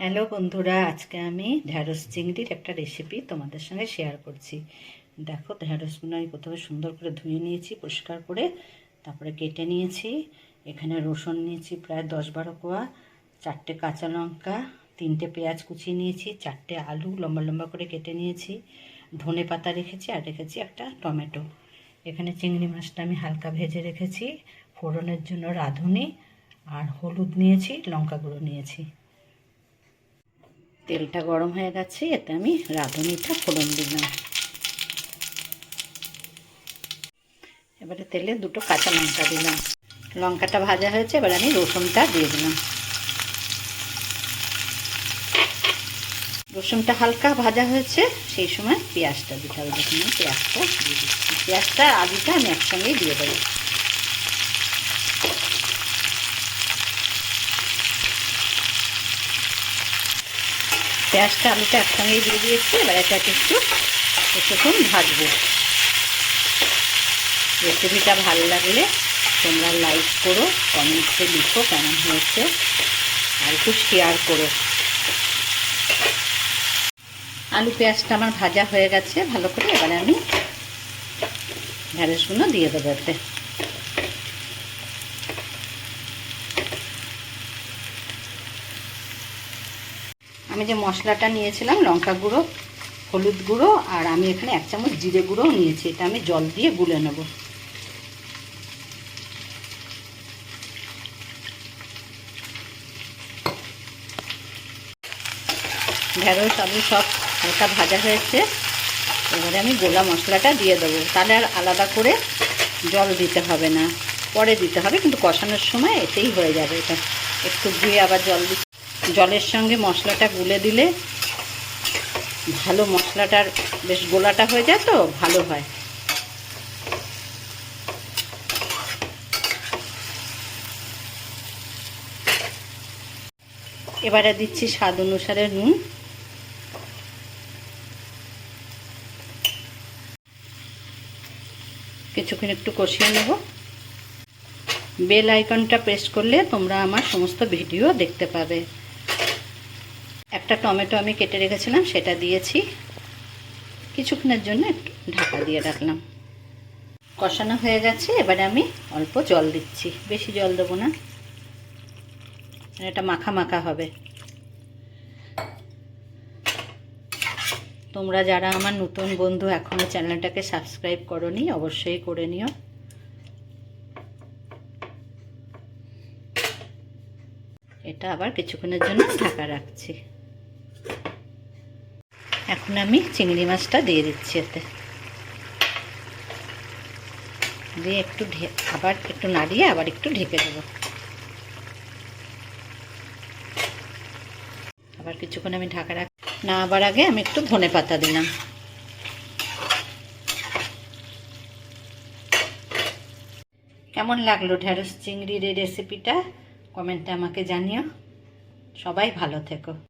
Hello বন্ধুরা, আজকে আমি ঢ্যাঁড়স চিংড়ির একটা রেসিপি তোমাদের সঙ্গে শেয়ার করছি। দেখো, ঢ্যাঁড়সগুলো আমি প্রথমে সুন্দর করে ধুয়ে নিয়েছি, পরিষ্কার করে তারপরে কেটে নিয়েছি। এখানে রসুন নিয়েছি প্রায় 10-12 কোয়া, 4টে কাঁচা লঙ্কা, 3টে পেঁয়াজ কুচিয়ে নিয়েছি, 4টে আলু লম্বা লম্বা করে কেটে নিয়েছি, ধনে পাতা রেখেছি, আর রেখেছি একটা টমেটো। এখানে চিংড়ি মাছটা আমি হালকা ভেজে রেখেছি। ফোড়নের জন্য রাঁধুনি আর হলুদ নিয়েছি, লঙ্কা গুঁড়ো নিয়েছি। তেলটা গরম হয়ে গেছে, এতে আমি রাঁধুনিটা ফোড়ন দিলাম। এবারে তেলে 2টো কাঁচা লঙ্কা দিলাম। লঙ্কাটা ভাজা হয়েছে, এবার আমি রসুনটা দিয়ে দিলাম। রসুনটা হালকা ভাজা হয়েছে, সেই সময় পেঁয়াজটা দিতে হবে। দেখুন পেঁয়াজটা দিয়ে দিচ্ছি। পেঁয়াজটা আলুটা আমি একসঙ্গেই দিয়ে দেবো। পেঁয়াজটা আলুটা একসঙ্গেই দিয়ে দিয়েছি। এবার এটাকে একটুক্ষণ ভাজবো। রেসিপিটা ভালো লাগলে তোমরা লাইক করো, কমেন্টসে লিখো কেমন হয়েছে, আর একটু শেয়ার করো। আলু পেঁয়াজটা আমার ভাজা হয়ে গেছে ভালো করে। এবারে আমি ঢ্যাঁড়সগুলো দিয়ে দেবো এতে। আমি যে মশলাটা নিয়েছিলাম, লঙ্কা গুঁড়ো, হলুদ গুঁড়ো, আর আমি এখানে 1 চামচ জিরে গুঁড়োও নিয়েছি। এটা আমি জল দিয়ে গুলে নেব। ঢ্যাঁড়স আলু সব হালকা ভাজা হয়েছে। এবারে আমি গোলা মশলাটা দিয়ে দেবো। তাহলে আর আলাদা করে জল দিতে হবে না, পরে দিতে হবে, কিন্তু কষানোর সময় এতেই হয়ে যাবে। এটা একটু ধুয়ে আবার জল দিতে, জলের সঙ্গে মশলাটা গুলে দিলে ভালো, মশলাটার বেশ গোলাটা হয়ে যায়, তো ভালো হয়। এবারে দিচ্ছি স্বাদ অনুসারে নুন। কিছুক্ষণ একটু কষিয়ে নেব। বেল আইকনটা প্রেস করলে তোমরা আমার সমস্ত ভিডিও দেখতে পাবে। একটা টমেটো আমি কেটে রেখেছিলাম, সেটা দিয়েছি। কিছুক্ষণের জন্য একটু ঢাকা দিয়ে রাখলাম। কষানো হয়ে গেছে, এবারে আমি অল্প জল দিচ্ছি, বেশি জল দেবো না, এটা মাখা মাখা হবে। তোমরা যারা আমার নতুন বন্ধু, এখনও চ্যানেলটাকে সাবস্ক্রাইব করোনি, অবশ্যই করে নিও। এটা আবার কিছুক্ষণের জন্য ঢাকা রাখছি। এখন আমি চিংড়ি মাছটা দিয়ে দিচ্ছি এতে, দিয়ে একটু আবার একটু নাড়িয়ে আবার একটু ঢেকে দেবো। আবার কিছুক্ষণ আমি ঢাকা রাখ না, আবার আগে আমি একটু ধনে পাতা দিলাম। কেমন লাগলো ঢ্যাঁড়স চিংড়ির এই রেসিপিটা কমেন্টে আমাকে জানিও। সবাই ভালো থেকো।